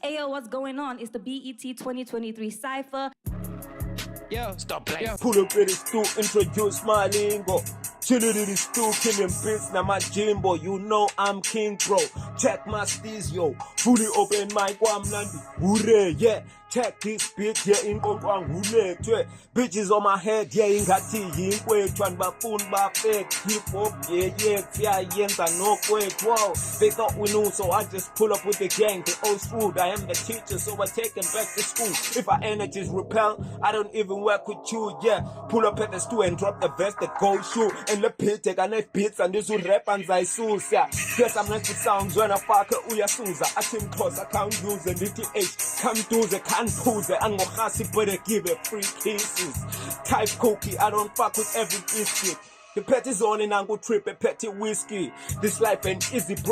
Ayo, what's going on? It's the BET 2023 Cypher. Yo, stop playing. Yo. Pull up in the stool, introduce my lingo. Chill it in the stool, killing beats, now my Jimbo. You know I'm king, bro. Check my steez, yo. Fully open mic, I'm Nandi. Hooray, yeah. Check this beat, yeah, in Kongwang, hooray, twe. Bitches on my head, yeah, in Gati, yin, wait, one buffoon, fake, hip hop, yeah, fear, yenta, no, wait, wow. They thought we knew, so I just pull up with the gang, the old school. I am the teacher, so I take them back to school. If our energies repel, I don't even work with you, yeah. Pull up at the stool and drop the vest, the gold shoe. And the pit, take a knife beats, and this will rap and I sus, yeah. Yes, I'm not the sounds when I fuck uya suza. I team close, I can't use the DTH. Come to the can't pose it, and Mohasi better give it free kisses. Type cookie, I don't fuck with every biscuit. The petty's on and I go trip a petty whiskey. This life ain't easy, bro.